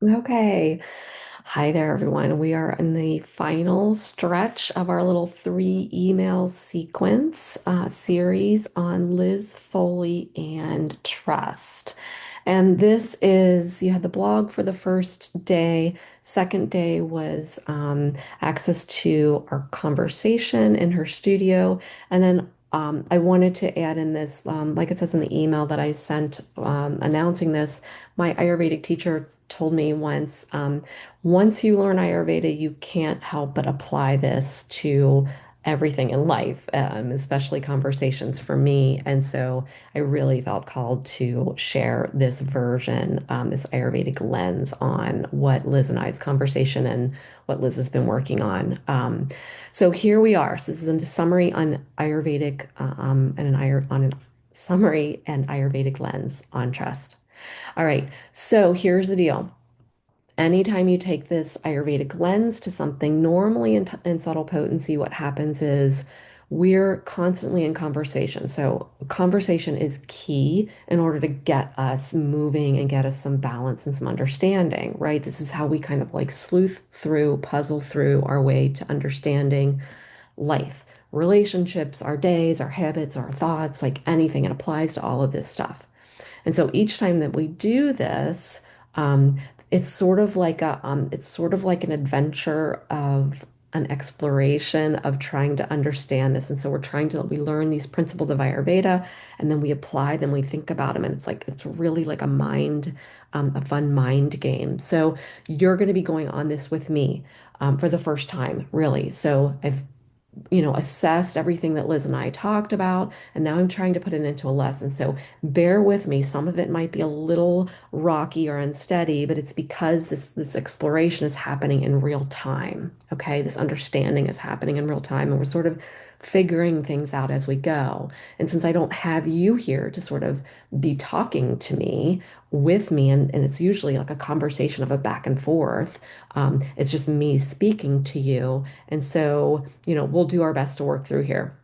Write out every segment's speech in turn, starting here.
Okay. Hi there, everyone. We are in the final stretch of our little three email sequence series on Liz Foley and trust. And this is, you had the blog for the first day. Second day was access to our conversation in her studio. And then I wanted to add in this, like it says in the email that I sent announcing this, my Ayurvedic teacher told me once you learn Ayurveda, you can't help but apply this to everything in life, especially conversations for me. And so I really felt called to share this version, this Ayurvedic lens on what Liz and I's conversation and what Liz has been working on. So here we are. So this is a summary on Ayurvedic and on a summary and Ayurvedic lens on trust. All right, so here's the deal. Anytime you take this Ayurvedic lens to something, normally in subtle potency, what happens is we're constantly in conversation. So, conversation is key in order to get us moving and get us some balance and some understanding, right? This is how we kind of like sleuth through, puzzle through our way to understanding life, relationships, our days, our habits, our thoughts, like anything. It applies to all of this stuff. And so each time that we do this, um, it's sort of like an adventure of an exploration of trying to understand this. And so we learn these principles of Ayurveda and then we apply them, we think about them, and it's really like a fun mind game. So you're going to be going on this with me for the first time, really. So I've assessed everything that Liz and I talked about, and now I'm trying to put it into a lesson. So bear with me. Some of it might be a little rocky or unsteady, but it's because this exploration is happening in real time. Okay, this understanding is happening in real time, and we're sort of figuring things out as we go. And since I don't have you here to sort of be talking to me with me, and it's usually like a conversation of a back and forth, it's just me speaking to you. And so, we'll do our best to work through here.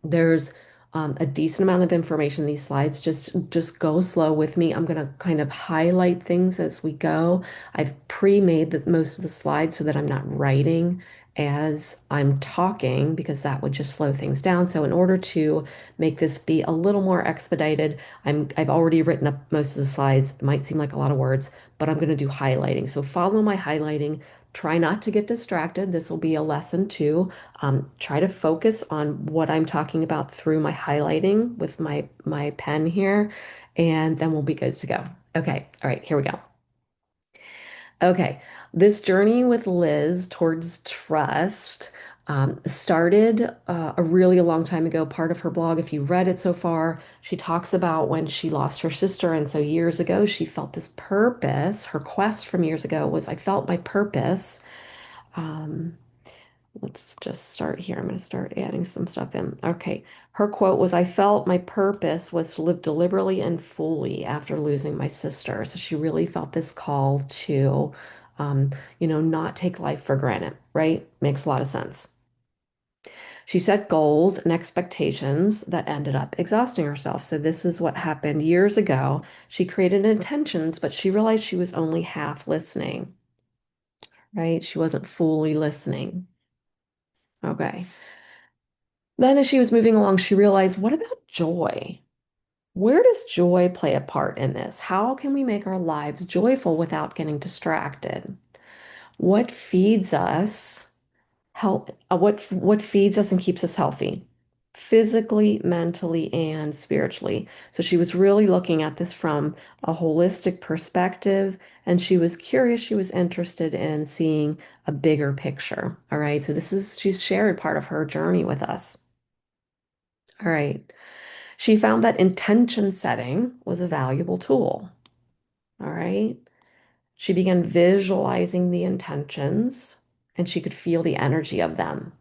There's a decent amount of information in these slides. Just go slow with me. I'm going to kind of highlight things as we go. I've pre-made most of the slides so that I'm not writing as I'm talking because that would just slow things down. So in order to make this be a little more expedited, I've already written up most of the slides. It might seem like a lot of words, but I'm going to do highlighting. So follow my highlighting. Try not to get distracted. This will be a lesson too. Try to focus on what I'm talking about through my highlighting with my pen here, and then we'll be good to go. Okay, all right, here we go. Okay, this journey with Liz towards trust started a really long time ago. Part of her blog, if you read it so far, she talks about when she lost her sister. And so years ago, she felt this purpose. Her quest from years ago was, I felt my purpose. Um, Let's just start here. I'm going to start adding some stuff in. Okay. Her quote was, I felt my purpose was to live deliberately and fully after losing my sister. So she really felt this call to, not take life for granted, right? Makes a lot of sense. She set goals and expectations that ended up exhausting herself. So this is what happened years ago. She created intentions, but she realized she was only half listening, right? She wasn't fully listening. Okay. Then, as she was moving along, she realized, what about joy? Where does joy play a part in this? How can we make our lives joyful without getting distracted? What feeds us what feeds us and keeps us healthy? Physically, mentally, and spiritually. So she was really looking at this from a holistic perspective, and she was curious, she was interested in seeing a bigger picture. All right. So she's shared part of her journey with us. All right. She found that intention setting was a valuable tool. All right. She began visualizing the intentions and she could feel the energy of them.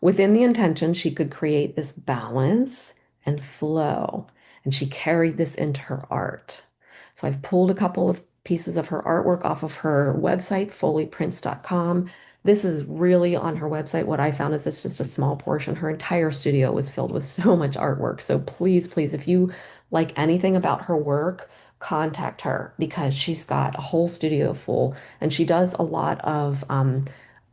Within the intention, she could create this balance and flow. And she carried this into her art. So I've pulled a couple of pieces of her artwork off of her website, foleyprints.com. This is really on her website. What I found is it's just a small portion. Her entire studio was filled with so much artwork. So please, please, if you like anything about her work, contact her because she's got a whole studio full and she does a lot of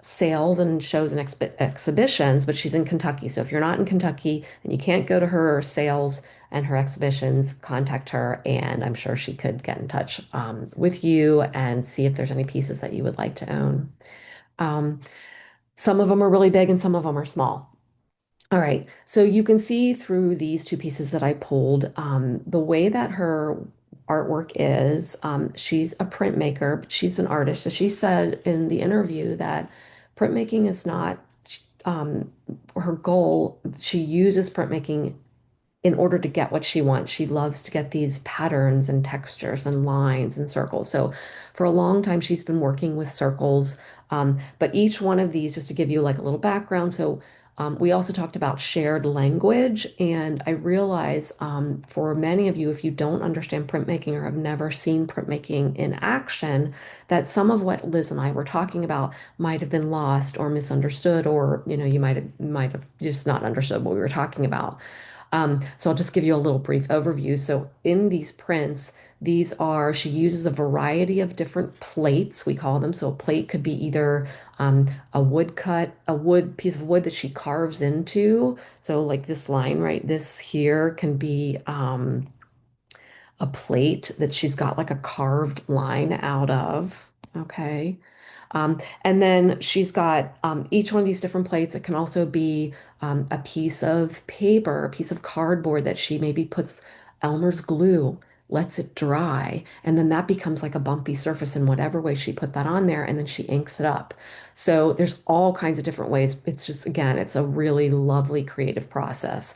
sales and shows and exhibitions, but she's in Kentucky. So if you're not in Kentucky and you can't go to her sales and her exhibitions, contact her, and I'm sure she could get in touch with you and see if there's any pieces that you would like to own. Um, some of them are really big and some of them are small. All right, so you can see through these two pieces that I pulled, the way that her artwork is, she's a printmaker, but she's an artist. So she said in the interview that printmaking is not um, her goal. She uses printmaking in order to get what she wants. She loves to get these patterns and textures and lines and circles. So for a long time, she's been working with circles. But each one of these, just to give you like a little background. So we also talked about shared language. And I realize for many of you, if you don't understand printmaking or have never seen printmaking in action, that some of what Liz and I were talking about might have been lost or misunderstood, or you might have just not understood what we were talking about. So I'll just give you a little brief overview. So in these prints, she uses a variety of different plates, we call them. So a plate could be either a wood piece of wood that she carves into. So like this line, right? This here can be a plate that she's got like a carved line out of. Okay. And then she's got each one of these different plates. It can also be a piece of paper, a piece of cardboard that she maybe puts Elmer's glue, lets it dry, and then that becomes like a bumpy surface in whatever way she put that on there, and then she inks it up. So there's all kinds of different ways. It's just, again, it's a really lovely creative process.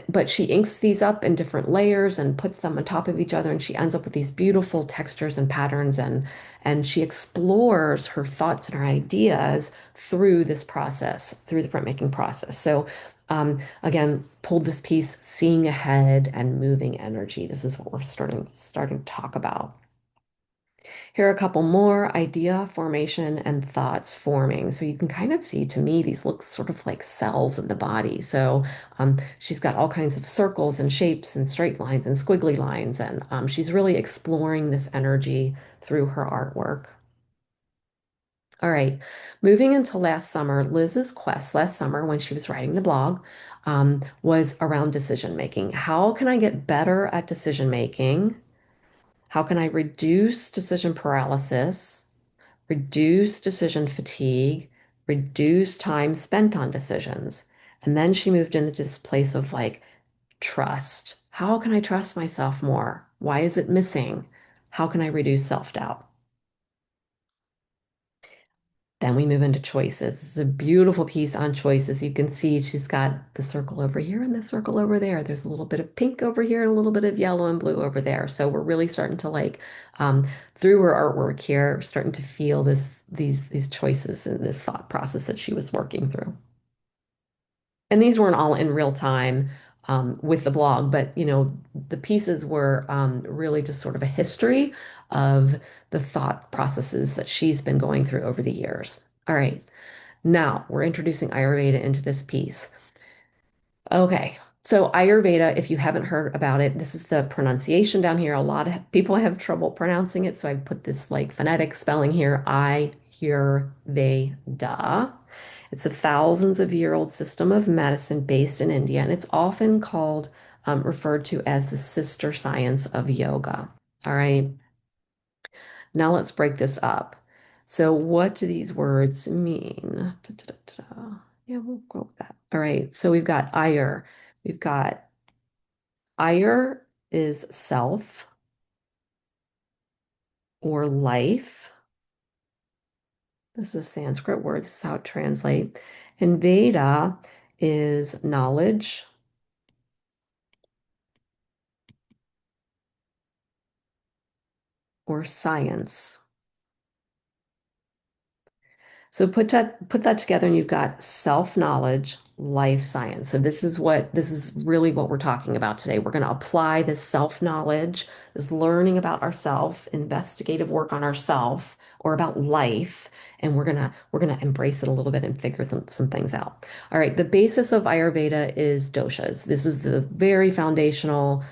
But she inks these up in different layers and puts them on top of each other, and she ends up with these beautiful textures and patterns, and she explores her thoughts and her ideas through this process, through the printmaking process. So again, pulled this piece, seeing ahead and moving energy. This is what we're starting to talk about. Here are a couple more: idea formation and thoughts forming. So you can kind of see, to me, these look sort of like cells in the body. So she's got all kinds of circles and shapes and straight lines and squiggly lines, and she's really exploring this energy through her artwork. All right, moving into last summer, Liz's quest last summer when she was writing the blog was around decision making. How can I get better at decision making? How can I reduce decision paralysis, reduce decision fatigue, reduce time spent on decisions? And then she moved into this place of like trust. How can I trust myself more? Why is it missing? How can I reduce self-doubt? Then we move into choices. It's a beautiful piece on choices. You can see she's got the circle over here and the circle over there. There's a little bit of pink over here and a little bit of yellow and blue over there. So we're really starting to like through her artwork here, starting to feel these choices and this thought process that she was working through. And these weren't all in real time with the blog, but the pieces were really just sort of a history of the thought processes that she's been going through over the years. All right, now we're introducing Ayurveda into this piece. Okay, so Ayurveda, if you haven't heard about it, this is the pronunciation down here. A lot of people have trouble pronouncing it, so I put this like phonetic spelling here, Ayurveda. It's a thousands of year old system of medicine based in India, and it's often referred to as the sister science of yoga. All right, now let's break this up. So, what do these words mean? Da. Yeah, we'll go with that. All right, so we've got Ayur. We've got Ayur is self or life. This is a Sanskrit word. This is how it translates. And Veda is knowledge or science. So put that together and you've got self-knowledge, life science. So this is really what we're talking about today. We're going to apply this self-knowledge, this learning about ourself, investigative work on ourself or about life, and we're gonna embrace it a little bit and figure some things out. All right, the basis of Ayurveda is doshas. This is the very foundational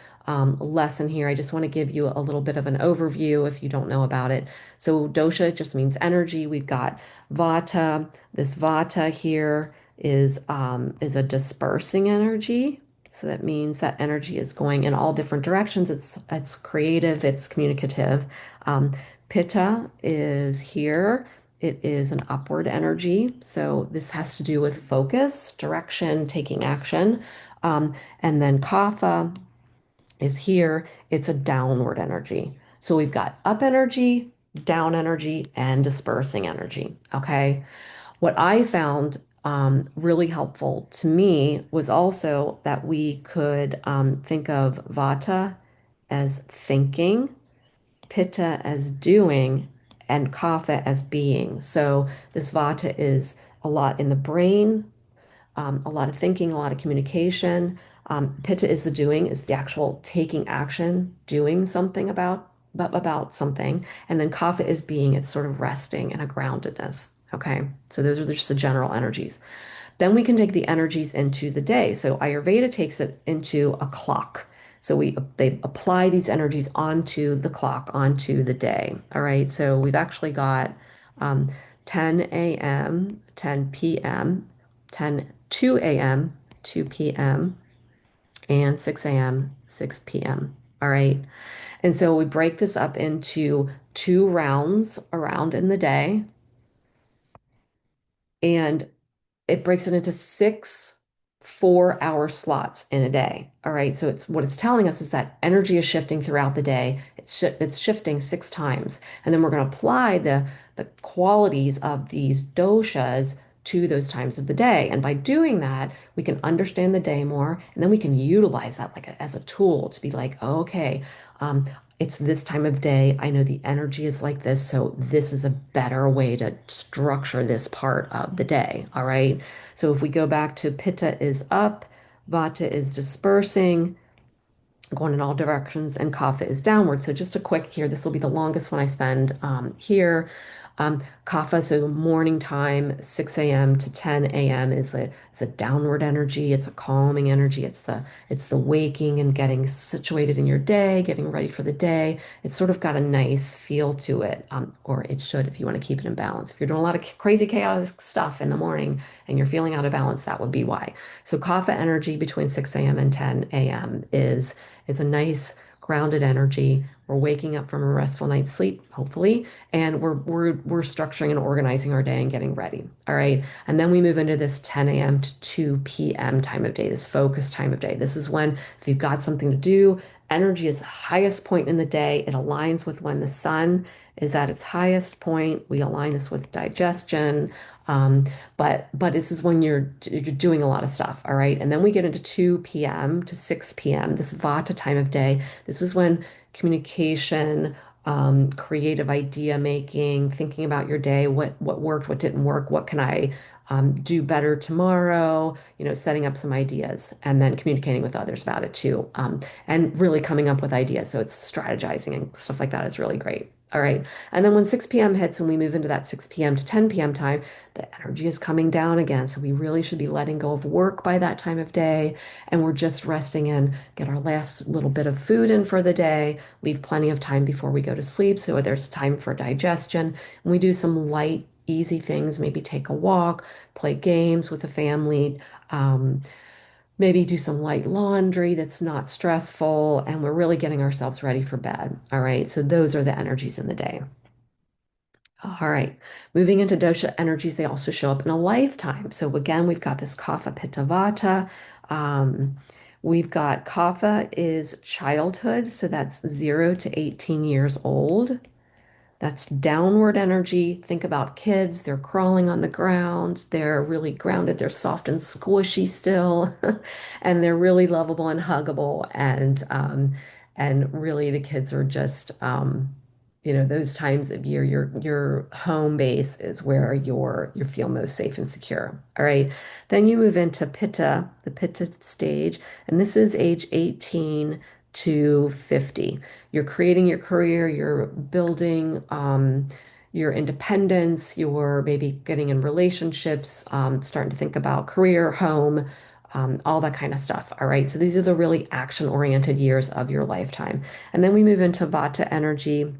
lesson here. I just want to give you a little bit of an overview if you don't know about it. So dosha just means energy. We've got Vata. This Vata here is a dispersing energy. So that means that energy is going in all different directions. It's creative, it's communicative. Um, Pitta is here. It is an upward energy. So this has to do with focus, direction, taking action. Um, and then Kapha is here. It's a downward energy. So we've got up energy, down energy, and dispersing energy. Okay. What I found really helpful to me was also that we could think of Vata as thinking, Pitta as doing, and Kapha as being. So this Vata is a lot in the brain, a lot of thinking, a lot of communication. Pitta is the doing, is the actual taking action, doing something about something. And then Kapha is being, it's sort of resting and a groundedness. Okay. So those are just the general energies. Then we can take the energies into the day. So Ayurveda takes it into a clock. So they apply these energies onto the clock, onto the day. All right. So we've actually got um, 10 a.m., 10 p.m., 10, 2 a.m., 2 p.m., and 6 a.m., 6 p.m. All right. And so we break this up into two rounds around in the day. And it breaks it into six 4-hour slots in a day. All right. So it's what it's telling us is that energy is shifting throughout the day. It's shifting 6 times. And then we're going to apply the qualities of these doshas to those times of the day. And by doing that, we can understand the day more. And then we can utilize that like as a tool to be like, oh, okay, um, it's this time of day. I know the energy is like this. So this is a better way to structure this part of the day. All right. So if we go back to Pitta is up, Vata is dispersing, going in all directions, and Kapha is downward. So just a quick here, this will be the longest one I spend here. Kapha, so morning time, 6 a.m. to 10 a.m. Is a downward energy. It's a calming energy. It's the waking and getting situated in your day, getting ready for the day. It's sort of got a nice feel to it, or it should if you want to keep it in balance. If you're doing a lot of crazy chaotic stuff in the morning and you're feeling out of balance, that would be why. So Kapha energy between 6 a.m. and 10 a.m. is a nice grounded energy. We're waking up from a restful night's sleep, hopefully, and we're structuring and organizing our day and getting ready. All right. And then we move into this 10 a.m. to 2 p.m. time of day, this focused time of day. This is when if you've got something to do, energy is the highest point in the day. It aligns with when the sun is at its highest point. We align this with digestion. Um, but this is when you're doing a lot of stuff, all right? And then we get into 2 p.m. to 6 p.m., this Vata time of day. This is when communication, creative idea making, thinking about your day, what worked, what didn't work, what can I do better tomorrow, setting up some ideas and then communicating with others about it too. And really coming up with ideas. So it's strategizing and stuff like that is really great. All right. And then when 6 p.m. hits and we move into that 6 p.m. to 10 p.m. time, the energy is coming down again. So we really should be letting go of work by that time of day. And we're just resting in, get our last little bit of food in for the day, leave plenty of time before we go to sleep. So there's time for digestion. And we do some light, easy things, maybe take a walk, play games with the family. Um, Maybe do some light laundry that's not stressful, and we're really getting ourselves ready for bed. All right. So those are the energies in the day. All right. Moving into dosha energies, they also show up in a lifetime. So again, we've got this kapha pitta vata. Um, we've got kapha is childhood. So that's 0 to 18 years old. That's downward energy. Think about kids. They're crawling on the ground. They're really grounded. They're soft and squishy still, and they're really lovable and huggable. And really, the kids are just those times of year, your home base is where you feel most safe and secure. All right. Then you move into Pitta, the Pitta stage, and this is age 18 to 50. You're creating your career, you're building your independence, you're maybe getting in relationships, starting to think about career, home, all that kind of stuff. All right. So these are the really action-oriented years of your lifetime. And then we move into Vata energy,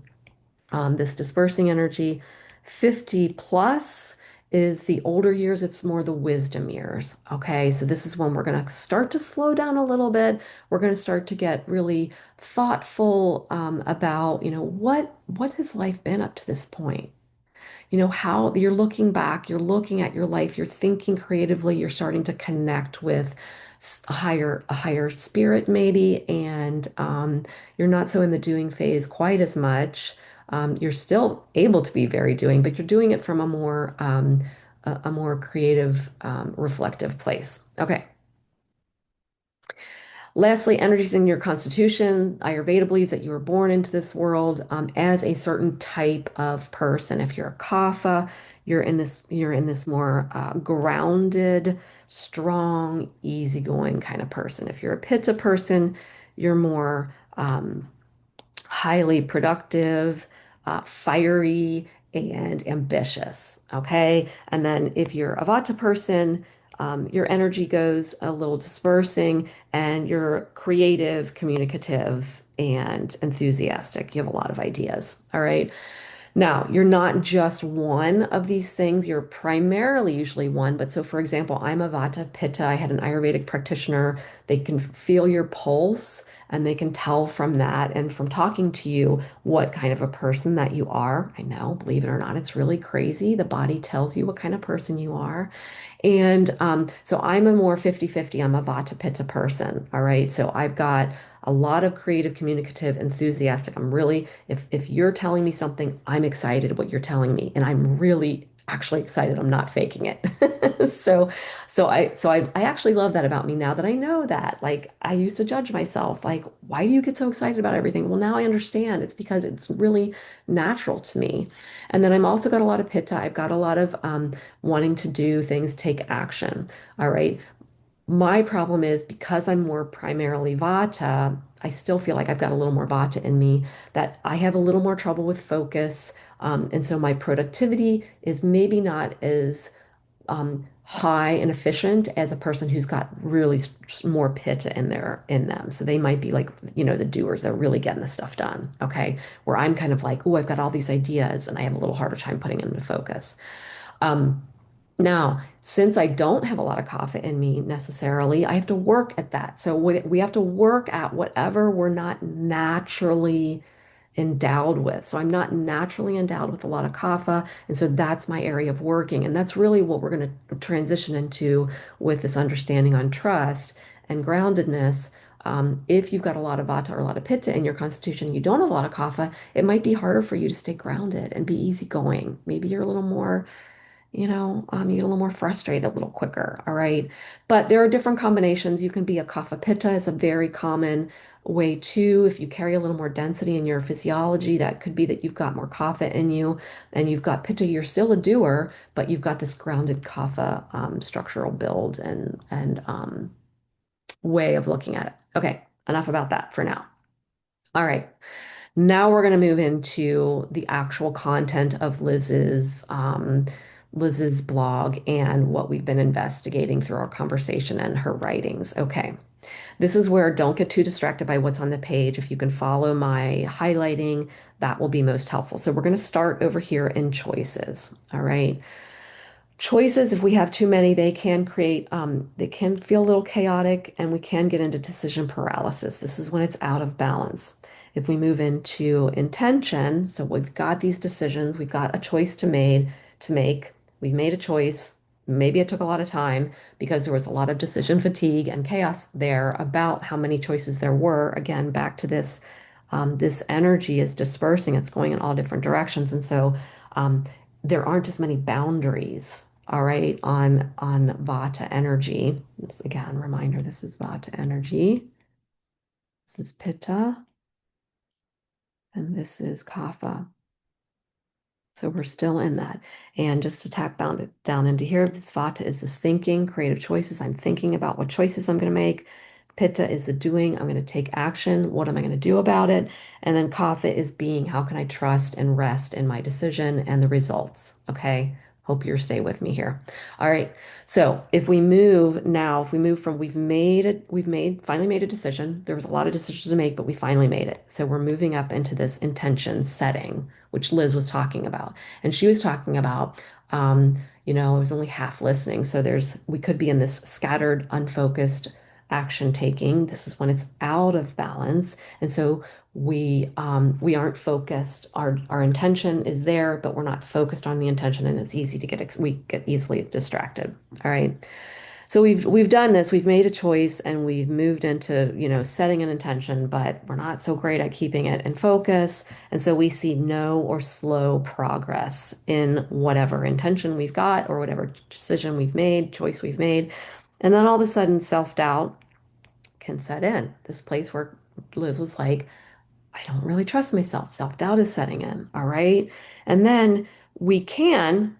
this dispersing energy. 50 plus is the older years, it's more the wisdom years. Okay, so this is when we're going to start to slow down a little bit. We're going to start to get really thoughtful about, what has life been up to this point? How you're looking back, you're looking at your life, you're thinking creatively, you're starting to connect with a higher spirit maybe, and you're not so in the doing phase quite as much. You're still able to be very doing, but you're doing it from a more creative, reflective place. Okay. Lastly, energies in your constitution. Ayurveda believes that you were born into this world as a certain type of person. If you're a Kapha, you're in this more grounded, strong, easygoing kind of person. If you're a Pitta person, you're more highly productive, fiery, and ambitious. Okay. And then if you're a Vata person, your energy goes a little dispersing and you're creative, communicative, and enthusiastic. You have a lot of ideas. All right. Now, you're not just one of these things, you're primarily usually one. But so, for example, I'm a Vata Pitta. I had an Ayurvedic practitioner. They can feel your pulse and they can tell from that and from talking to you what kind of a person that you are. I know, believe it or not, it's really crazy. The body tells you what kind of person you are. And so I'm a more 50-50. I'm a Vata Pitta person. All right. So I've got a lot of creative, communicative, enthusiastic. I'm really, if you're telling me something, I'm excited what you're telling me. And I'm really actually excited. I'm not faking it. So I actually love that about me now that I know that. Like I used to judge myself, like, why do you get so excited about everything? Well, now I understand. It's because it's really natural to me. And then I'm also got a lot of pitta. I've got a lot of wanting to do things, take action. All right. My problem is because I'm more primarily Vata, I still feel like I've got a little more Vata in me, that I have a little more trouble with focus. And so my productivity is maybe not as high and efficient as a person who's got really more Pitta in them. So they might be like, the doers. They're really getting the stuff done. Okay. Where I'm kind of like, oh, I've got all these ideas and I have a little harder time putting them into focus. Um, Now, since I don't have a lot of kapha in me necessarily, I have to work at that. So we have to work at whatever we're not naturally endowed with. So I'm not naturally endowed with a lot of kapha, and so that's my area of working. And that's really what we're going to transition into with this understanding on trust and groundedness. If you've got a lot of vata or a lot of pitta in your constitution, you don't have a lot of kapha, it might be harder for you to stay grounded and be easygoing. Maybe you're a little more you get a little more frustrated a little quicker. All right. But there are different combinations. You can be a kapha pitta. It's a very common way too. If you carry a little more density in your physiology, that could be that you've got more kapha in you and you've got pitta. You're still a doer, but you've got this grounded kapha structural build and way of looking at it. Okay. Enough about that for now. All right. Now we're going to move into the actual content of Liz's blog and what we've been investigating through our conversation and her writings. Okay. This is where don't get too distracted by what's on the page. If you can follow my highlighting, that will be most helpful. So we're going to start over here in choices. All right. Choices, if we have too many, they can feel a little chaotic and we can get into decision paralysis. This is when it's out of balance. If we move into intention, so we've got these decisions, we've got a choice to make, we've made a choice. Maybe it took a lot of time because there was a lot of decision fatigue and chaos there about how many choices there were. Again, back to this energy is dispersing, it's going in all different directions. And so there aren't as many boundaries, all right, on Vata energy. This again, reminder, this is Vata energy. This is Pitta, and this is Kapha. So we're still in that. And just to tap down into here, this Vata is this thinking, creative choices. I'm thinking about what choices I'm going to make. Pitta is the doing. I'm going to take action. What am I going to do about it? And then Kapha is being. How can I trust and rest in my decision and the results? Okay. Hope you're stay with me here. All right. So if we move now, if we move from finally made a decision. There was a lot of decisions to make, but we finally made it. So we're moving up into this intention setting, which Liz was talking about. And she was talking about, I was only half listening. So we could be in this scattered, unfocused action taking. This is when it's out of balance. And so we aren't focused. Our intention is there, but we're not focused on the intention, and it's easy to we get easily distracted. All right. So we've done this, we've made a choice and we've moved into, setting an intention, but we're not so great at keeping it in focus. And so we see no or slow progress in whatever intention we've got or whatever decision we've made, choice we've made. And then all of a sudden self-doubt can set in. This place where Liz was like, I don't really trust myself. Self-doubt is setting in. All right. And then we can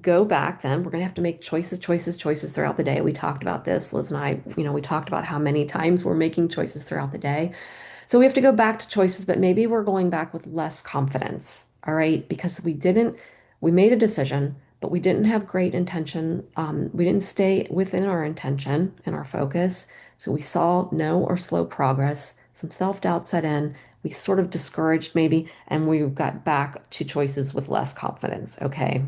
go back then. We're going to have to make choices throughout the day. We talked about this. Liz and I, we talked about how many times we're making choices throughout the day. So we have to go back to choices, but maybe we're going back with less confidence. All right. Because we made a decision, but we didn't have great intention. We didn't stay within our intention and our focus. So we saw no or slow progress. Some self-doubt set in. We sort of discouraged maybe, and we got back to choices with less confidence. Okay.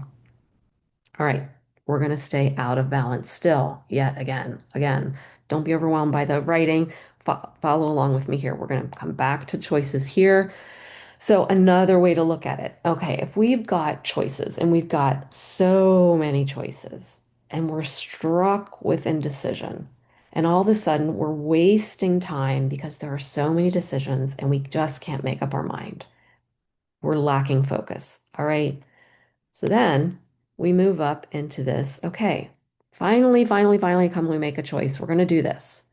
All right. We're going to stay out of balance still, yet again. Again, don't be overwhelmed by the writing. Follow along with me here. We're going to come back to choices here. So, another way to look at it. Okay, if we've got choices and we've got so many choices and we're struck with indecision, and all of a sudden we're wasting time because there are so many decisions and we just can't make up our mind. We're lacking focus. All right. So then we move up into this. Okay, finally, come we make a choice. We're going to do this.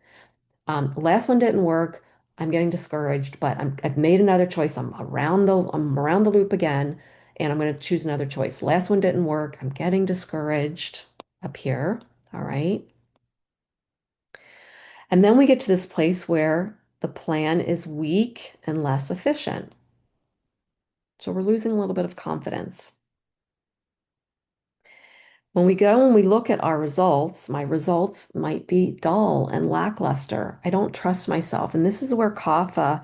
The last one didn't work. I'm getting discouraged, but I've made another choice. I'm around the loop again, and I'm going to choose another choice. Last one didn't work. I'm getting discouraged up here. All right. And then we get to this place where the plan is weak and less efficient. So we're losing a little bit of confidence. When we go and we look at our results, my results might be dull and lackluster. I don't trust myself. And this is when kapha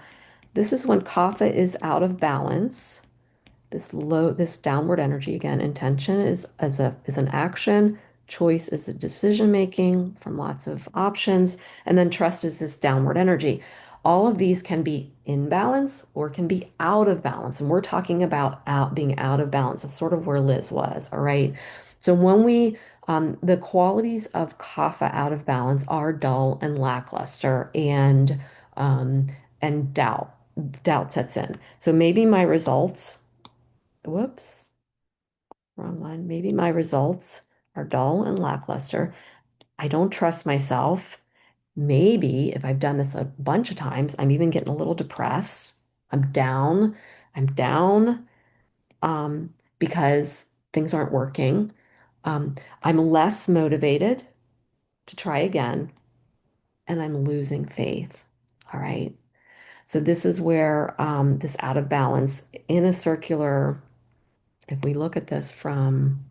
is out of balance. This downward energy again, intention is an action, choice is a decision making from lots of options, and then trust is this downward energy. All of these can be in balance or can be out of balance. And we're talking about being out of balance. That's sort of where Liz was. All right. So the qualities of kapha out of balance are dull and lackluster um, and doubt sets in. So maybe my results, whoops, wrong one. Maybe my results are dull and lackluster. I don't trust myself. Maybe if I've done this a bunch of times, I'm even getting a little depressed. I'm down. I'm down because things aren't working. I'm less motivated to try again, and I'm losing faith. All right. So this is where this out of balance in a circular, if we look at this from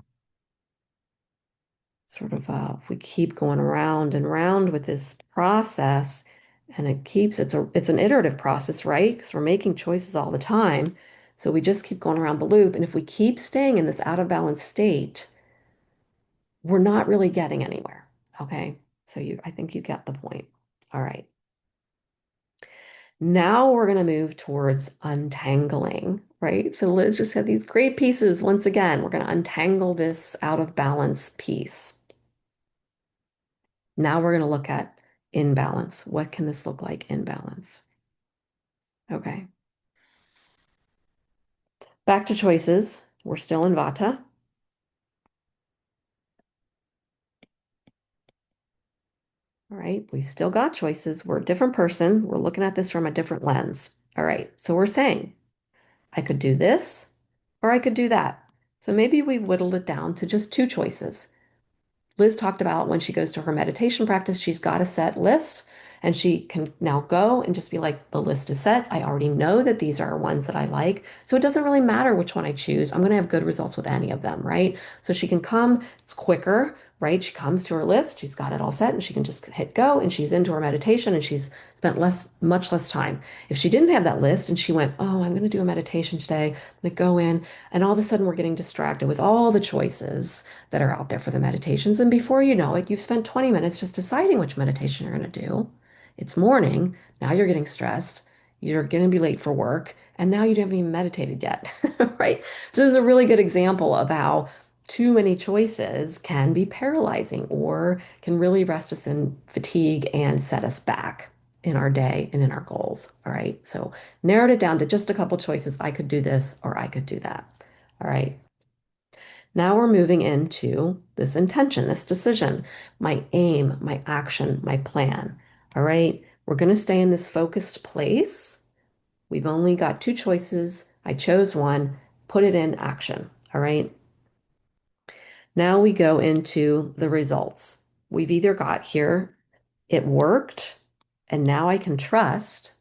sort of if we keep going around and around with this process, and it's an iterative process, right? Because we're making choices all the time. So we just keep going around the loop. And if we keep staying in this out of balance state, we're not really getting anywhere. Okay. So I think you get the point. All right. Now we're going to move towards untangling, right? So Liz just had these great pieces. Once again, we're going to untangle this out of balance piece. Now we're going to look at imbalance. What can this look like in balance? Okay. Back to choices. We're still in Vata. All right. We've still got choices. We're a different person. We're looking at this from a different lens. All right. So we're saying I could do this or I could do that. So maybe we've whittled it down to just two choices. Liz talked about when she goes to her meditation practice, she's got a set list and she can now go and just be like, the list is set. I already know that these are ones that I like. So it doesn't really matter which one I choose. I'm going to have good results with any of them, right? So she can come, it's quicker, right? She comes to her list, she's got it all set, and she can just hit go and she's into her meditation and she's spent much less time. If she didn't have that list and she went, oh, I'm going to do a meditation today, I'm going to go in, and all of a sudden we're getting distracted with all the choices that are out there for the meditations. And before you know it, you've spent 20 minutes just deciding which meditation you're going to do. It's morning. Now you're getting stressed. You're going to be late for work. And now you haven't even meditated yet, right? So this is a really good example of how too many choices can be paralyzing or can really rest us in fatigue and set us back in our day and in our goals. All right. So narrowed it down to just a couple choices. I could do this or I could do that. All right. Now we're moving into this intention, this decision, my aim, my action, my plan. All right. We're going to stay in this focused place. We've only got two choices. I chose one, put it in action. All right. Now we go into the results. We've either got here, it worked, and now I can trust.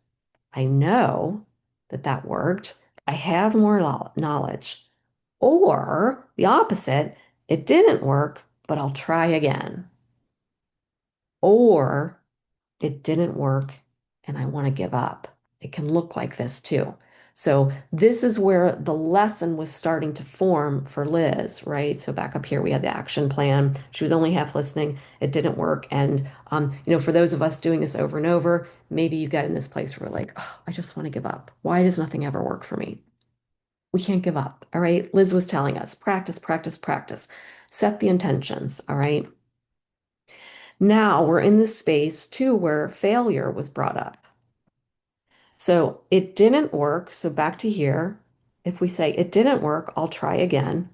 I know that that worked. I have more knowledge. Or the opposite, it didn't work, but I'll try again. Or it didn't work and I want to give up. It can look like this too. So this is where the lesson was starting to form for Liz, right? So back up here, we had the action plan. She was only half listening. It didn't work. And, for those of us doing this over and over, maybe you get in this place where we're like, oh, I just want to give up. Why does nothing ever work for me? We can't give up. All right. Liz was telling us practice, practice, practice. Set the intentions. All right. Now we're in this space too where failure was brought up. So it didn't work. So back to here. If we say it didn't work, I'll try again.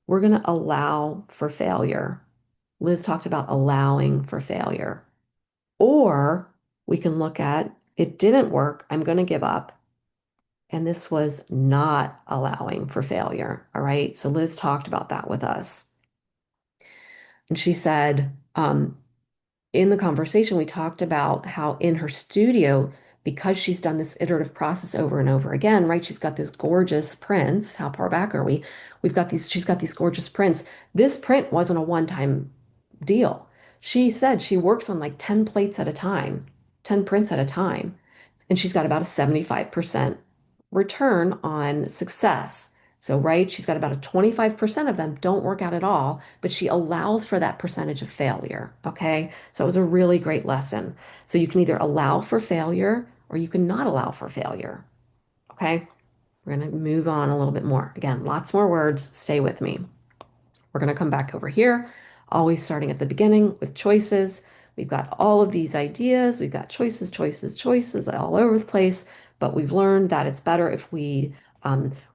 We're going to allow for failure. Liz talked about allowing for failure. Or we can look at it didn't work. I'm going to give up. And this was not allowing for failure. All right. So Liz talked about that with us. And she said, in the conversation, we talked about how in her studio, because she's done this iterative process over and over again, right? She's got those gorgeous prints. How far back are we? She's got these gorgeous prints. This print wasn't a one-time deal. She said she works on like 10 plates at a time, 10 prints at a time, and she's got about a 75% return on success. So, right, she's got about a 25% of them don't work out at all, but she allows for that percentage of failure. Okay. So it was a really great lesson. So you can either allow for failure or you can not allow for failure. Okay. We're going to move on a little bit more. Again, lots more words. Stay with me. We're going to come back over here, always starting at the beginning with choices. We've got all of these ideas. We've got choices, choices, choices all over the place, but we've learned that it's better if we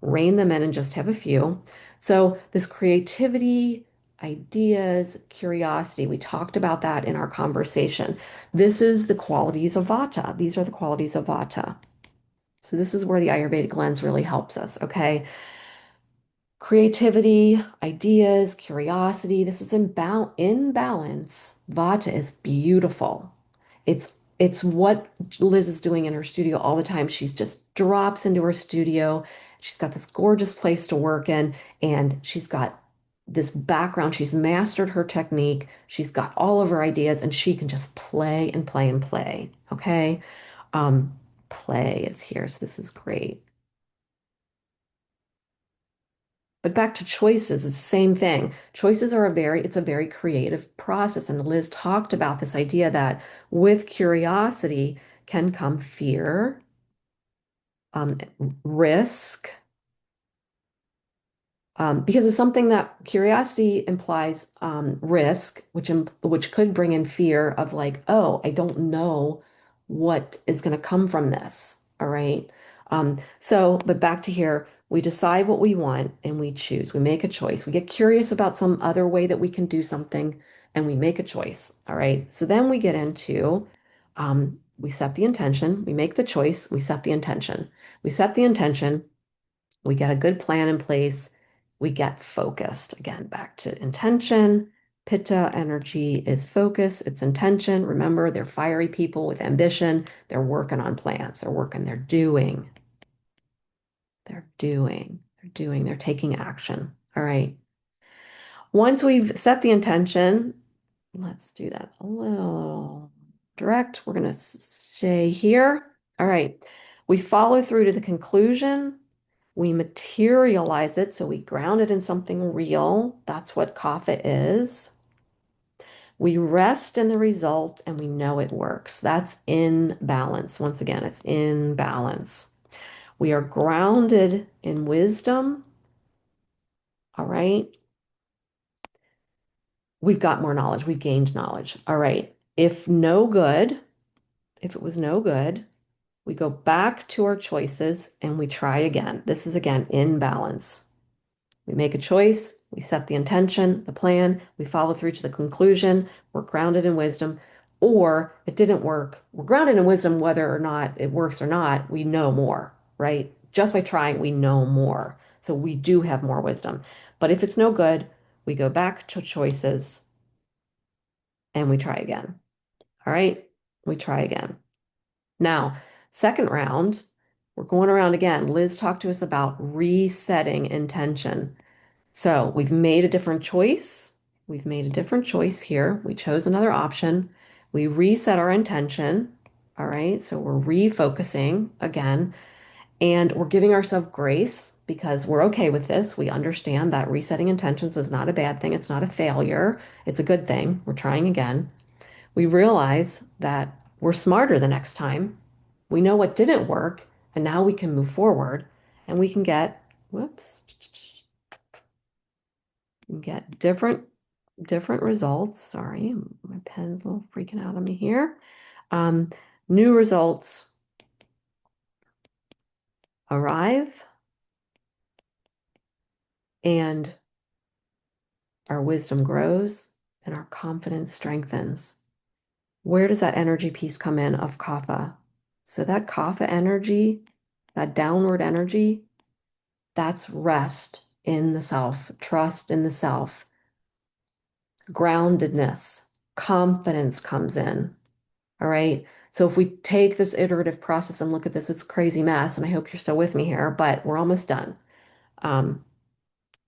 rein them in and just have a few. So this creativity, ideas, curiosity, we talked about that in our conversation. This is the qualities of Vata. These are the qualities of Vata. So this is where the Ayurvedic lens really helps us, okay? Creativity, ideas, curiosity. This is in balance. Vata is beautiful. It's what Liz is doing in her studio all the time. She's just drops into her studio. She's got this gorgeous place to work in, and she's got this background. She's mastered her technique. She's got all of her ideas, and she can just play and play and play. Okay. Um, Play is here, so this is great. But back to choices, it's the same thing. Choices are it's a very creative process. And Liz talked about this idea that with curiosity can come fear, um, risk, because it's something that curiosity implies risk, which could bring in fear of like, oh, I don't know what is going to come from this. All right. But back to here, we decide what we want and we choose. We make a choice. We get curious about some other way that we can do something and we make a choice. All right. So then we get into we set the intention, we make the choice, we set the intention. We set the intention. We get a good plan in place. We get focused. Again, back to intention. Pitta energy is focus, it's intention. Remember, they're fiery people with ambition. They're working on plans. They're working, they're taking action. All right. Once we've set the intention, let's do that a little direct. We're going to stay here. All right. We follow through to the conclusion. We materialize it. So we ground it in something real. That's what kapha is. We rest in the result and we know it works. That's in balance. Once again, it's in balance. We are grounded in wisdom. All right. We've got more knowledge. We've gained knowledge. All right. If it was no good, we go back to our choices and we try again. This is again in balance. We make a choice, we set the intention, the plan, we follow through to the conclusion, we're grounded in wisdom, or it didn't work. We're grounded in wisdom whether or not it works or not, we know more, right? Just by trying, we know more. So we do have more wisdom. But if it's no good, we go back to choices and we try again. All right, we try again. Now, second round, we're going around again. Liz talked to us about resetting intention. So we've made a different choice. We've made a different choice here. We chose another option. We reset our intention. All right, so we're refocusing again, and we're giving ourselves grace because we're okay with this. We understand that resetting intentions is not a bad thing. It's not a failure. It's a good thing. We're trying again. We realize that we're smarter the next time. We know what didn't work, and now we can move forward and we can whoops, get different results. Sorry, my pen's a little freaking out on me here. Um, New results arrive and our wisdom grows and our confidence strengthens. Where does that energy piece come in of kapha? So that kapha energy, that downward energy, that's rest in the self, trust in the self, groundedness, confidence comes in. All right. So if we take this iterative process and look at this, it's a crazy mess, and I hope you're still with me here, but we're almost done. Um,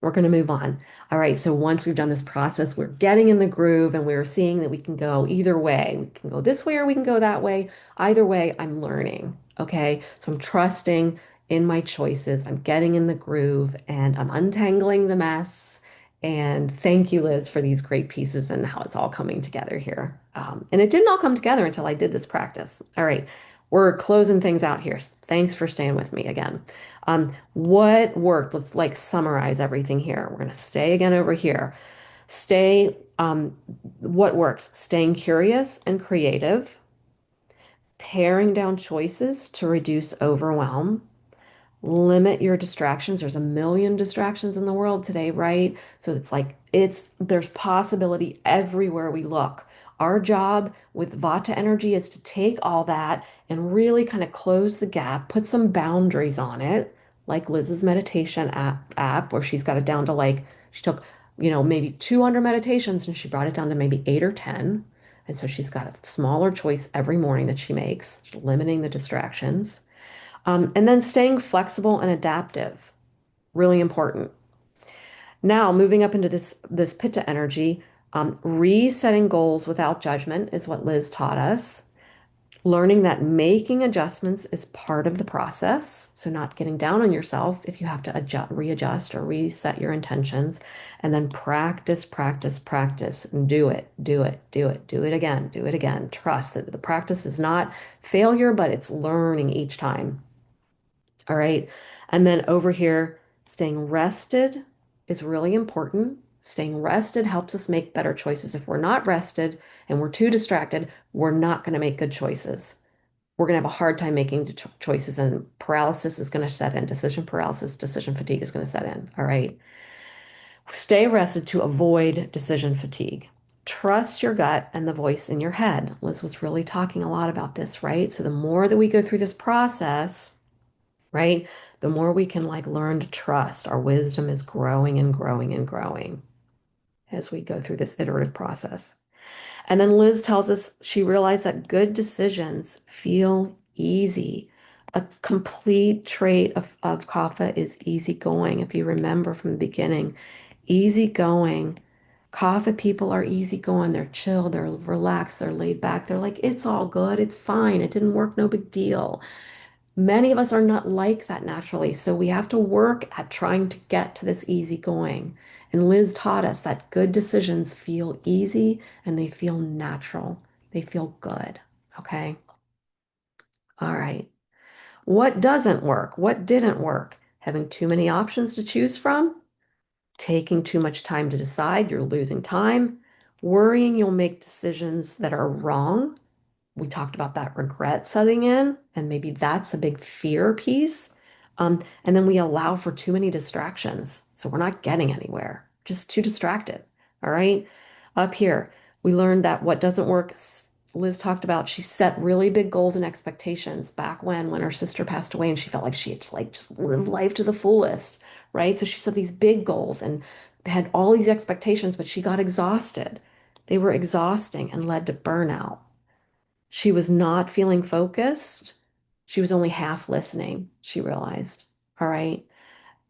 we're going to move on. All right. So once we've done this process, we're getting in the groove and we're seeing that we can go either way. We can go this way or we can go that way. Either way, I'm learning. Okay. So I'm trusting in my choices. I'm getting in the groove and I'm untangling the mess. And thank you, Liz, for these great pieces and how it's all coming together here. And it didn't all come together until I did this practice. All right. We're closing things out here. Thanks for staying with me again. What worked? Let's like summarize everything here. We're going to stay again over here. What works? Staying curious and creative, paring down choices to reduce overwhelm, limit your distractions. There's a million distractions in the world today, right? So there's possibility everywhere we look. Our job with Vata energy is to take all that and really kind of close the gap, put some boundaries on it, like Liz's meditation app where she's got it down to like she took, maybe 200 meditations and she brought it down to maybe 8 or 10. And so she's got a smaller choice every morning that she makes, limiting the distractions. And then staying flexible and adaptive, really important. Now, moving up into this pitta energy, resetting goals without judgment is what Liz taught us. Learning that making adjustments is part of the process. So not getting down on yourself if you have to readjust or reset your intentions. And then practice, practice, practice, and do it, do it, do it, do it again, do it again. Trust that the practice is not failure, but it's learning each time. All right. And then over here, staying rested is really important. Staying rested helps us make better choices. If we're not rested and we're too distracted, we're not going to make good choices. We're going to have a hard time making choices, and paralysis is going to set in. Decision paralysis, decision fatigue is going to set in. All right. Stay rested to avoid decision fatigue. Trust your gut and the voice in your head. Liz was really talking a lot about this, right? So the more that we go through this process, right? The more we can like learn to trust, our wisdom is growing and growing and growing as we go through this iterative process. And then Liz tells us she realized that good decisions feel easy. A complete trait of Kapha is easygoing. If you remember from the beginning, easygoing. Kapha people are easygoing. They're chill, they're relaxed, they're laid back. They're like, it's all good, it's fine, it didn't work, no big deal. Many of us are not like that naturally, so we have to work at trying to get to this easy going. And Liz taught us that good decisions feel easy and they feel natural. They feel good. Okay. All right. What doesn't work? What didn't work? Having too many options to choose from, taking too much time to decide, you're losing time, worrying you'll make decisions that are wrong. We talked about that regret setting in, and maybe that's a big fear piece. And then we allow for too many distractions. So we're not getting anywhere, just too distracted. All right. Up here, we learned that what doesn't work, Liz talked about, she set really big goals and expectations back when her sister passed away and she felt like she had to like just live life to the fullest, right? So she set these big goals and had all these expectations, but she got exhausted. They were exhausting and led to burnout. She was not feeling focused. She was only half listening, she realized. All right.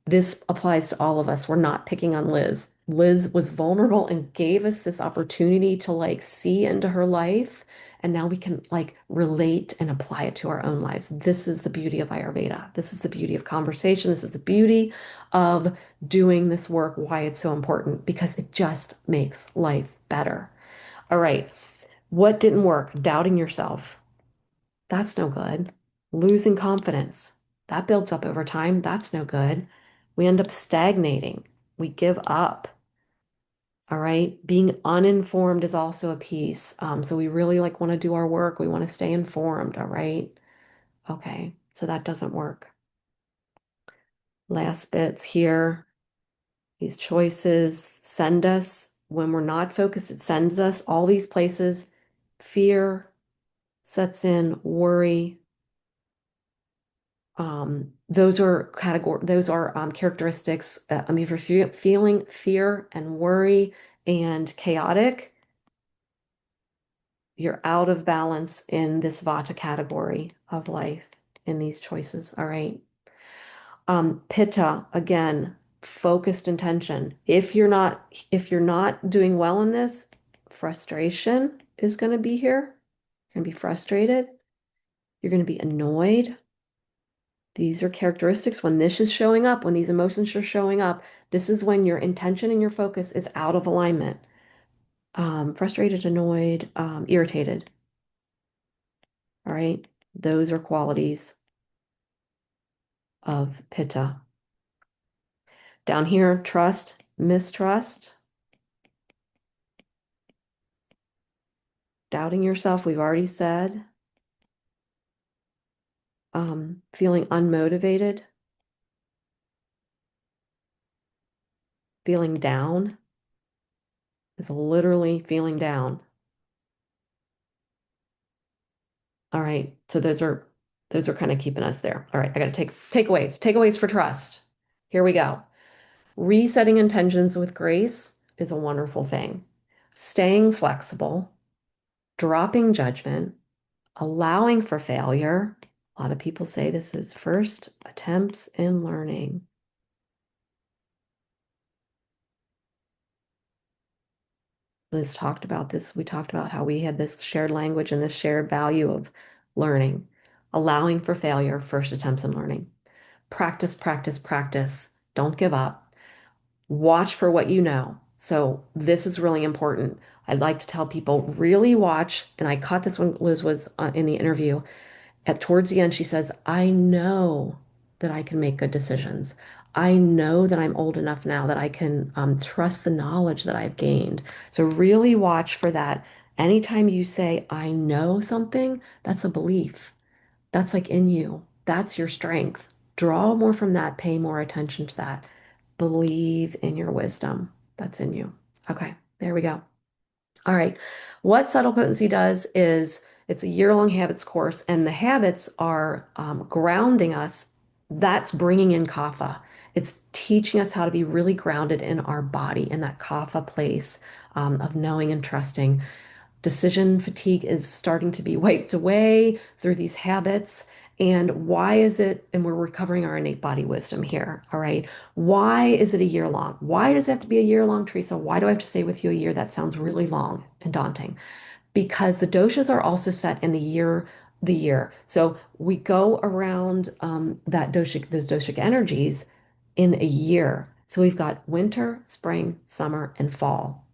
This applies to all of us. We're not picking on Liz. Liz was vulnerable and gave us this opportunity to like see into her life. And now we can like relate and apply it to our own lives. This is the beauty of Ayurveda. This is the beauty of conversation. This is the beauty of doing this work, why it's so important, because it just makes life better. All right. What didn't work? Doubting yourself. That's no good. Losing confidence. That builds up over time. That's no good. We end up stagnating. We give up. All right. Being uninformed is also a piece. So we really like want to do our work. We want to stay informed. All right. Okay. So that doesn't work. Last bits here. These choices send us, when we're not focused, it sends us all these places. Fear sets in, worry. Those are characteristics. I mean, if you're feeling fear and worry and chaotic, you're out of balance in this Vata category of life in these choices. All right. Pitta, again, focused intention. If you're not doing well in this, frustration is going to be here. You're going to be frustrated. You're going to be annoyed. These are characteristics when this is showing up, when these emotions are showing up. This is when your intention and your focus is out of alignment. Frustrated, annoyed, irritated. All right. Those are qualities of Pitta. Down here, trust, mistrust, doubting yourself, we've already said. Feeling unmotivated, feeling down is literally feeling down. All right. So those are kind of keeping us there. All right. I got to take takeaways. Takeaways for trust. Here we go. Resetting intentions with grace is a wonderful thing. Staying flexible, dropping judgment, allowing for failure. A lot of people say this is first attempts in learning. Liz talked about this. We talked about how we had this shared language and this shared value of learning, allowing for failure, first attempts in learning. Practice, practice, practice. Don't give up. Watch for what you know. So this is really important. I'd like to tell people really watch, and I caught this when Liz was in the interview. Towards the end, she says, I know that I can make good decisions. I know that I'm old enough now that I can trust the knowledge that I've gained. So really watch for that. Anytime you say, I know something, that's a belief. That's like in you. That's your strength. Draw more from that. Pay more attention to that. Believe in your wisdom. That's in you. Okay, there we go. All right. What subtle potency does is it's a year-long habits course, and the habits are grounding us That's bringing in kapha. It's teaching us how to be really grounded in our body in that kapha place of knowing and trusting. Decision fatigue is starting to be wiped away through these habits. And why is it? And we're recovering our innate body wisdom here. All right. Why is it a year long? Why does it have to be a year long, Teresa? Why do I have to stay with you a year? That sounds really long and daunting because the doshas are also set in the year. So we go around that doshic, those doshic energies in a year. So we've got winter, spring, summer, and fall.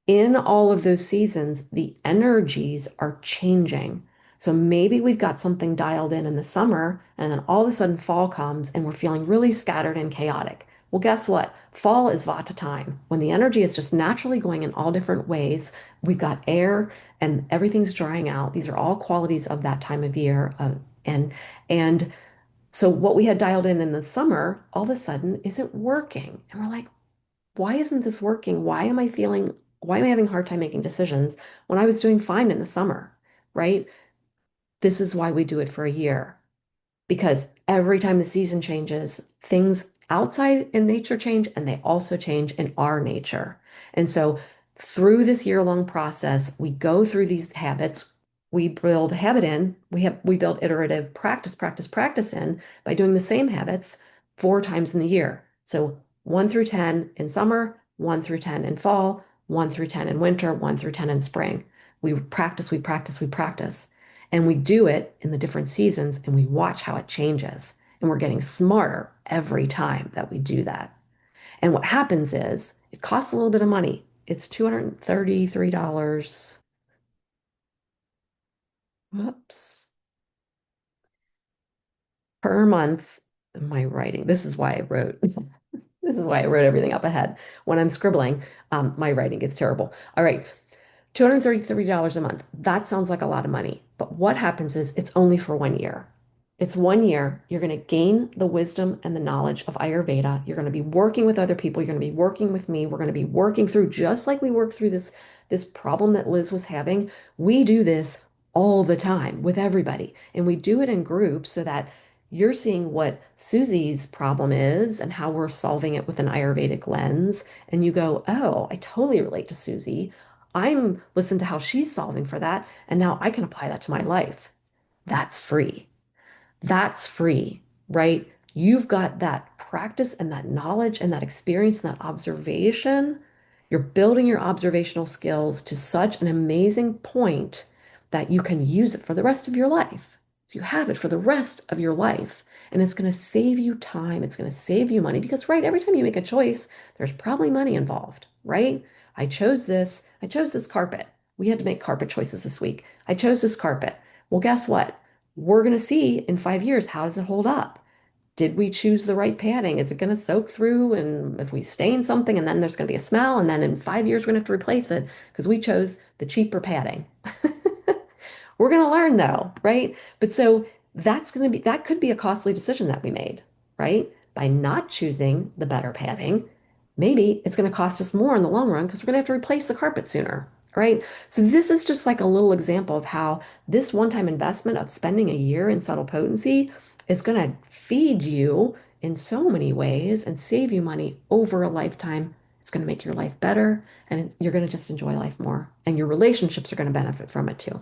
In all of those seasons, the energies are changing. So maybe we've got something dialed in the summer, and then all of a sudden fall comes and we're feeling really scattered and chaotic. Well, guess what? Fall is Vata time when the energy is just naturally going in all different ways. We've got air and everything's drying out. These are all qualities of that time of year. And and so what we had dialed in the summer all of a sudden isn't working. And we're like, why isn't this working? Why am I having a hard time making decisions when I was doing fine in the summer, right? This is why we do it for a year because every time the season changes, things outside in nature change and they also change in our nature. And so through this year-long process, we go through these habits, we build habit in, we build iterative practice, practice, practice in by doing the same habits 4 times in the year. So 1 through 10 in summer, 1 through 10 in fall, 1 through 10 in winter, 1 through 10 in spring. We practice, we practice, we practice. And we do it in the different seasons and we watch how it changes. And we're getting smarter every time that we do that. And what happens is it costs a little bit of money. It's $233. Whoops. Per month. My writing. This is why I wrote. This is why I wrote everything up ahead. When I'm scribbling, my writing gets terrible. All right. $233 a month. That sounds like a lot of money. But what happens is it's only for 1 year. It's 1 year. You're going to gain the wisdom and the knowledge of Ayurveda. You're going to be working with other people. You're going to be working with me. We're going to be working through just like we worked through this problem that Liz was having. We do this all the time with everybody. And we do it in groups so that you're seeing what Susie's problem is and how we're solving it with an Ayurvedic lens. And you go, oh, I totally relate to Susie. I'm listening to how she's solving for that, and now I can apply that to my life. That's free. That's free, right? You've got that practice and that knowledge and that experience and that observation. You're building your observational skills to such an amazing point that you can use it for the rest of your life. So you have it for the rest of your life. And it's going to save you time. It's going to save you money because, right, every time you make a choice, there's probably money involved, right? I chose this. I chose this carpet. We had to make carpet choices this week. I chose this carpet. Well, guess what? We're going to see in 5 years, how does it hold up? Did we choose the right padding? Is it going to soak through? And if we stain something and then there's going to be a smell, and then in 5 years, we're going to have to replace it because we chose the cheaper padding. We're going to learn though, right? But so that could be a costly decision that we made, right? By not choosing the better padding, maybe it's going to cost us more in the long run because we're going to have to replace the carpet sooner, right? So this is just like a little example of how this one-time investment of spending a year in subtle potency is going to feed you in so many ways and save you money over a lifetime. It's going to make your life better and you're going to just enjoy life more. And your relationships are going to benefit from it too.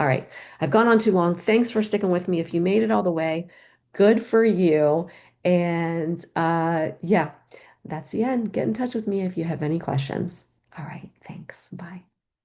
All right. I've gone on too long. Thanks for sticking with me. If you made it all the way, good for you. And yeah, that's the end. Get in touch with me if you have any questions. All right. Thanks. Bye.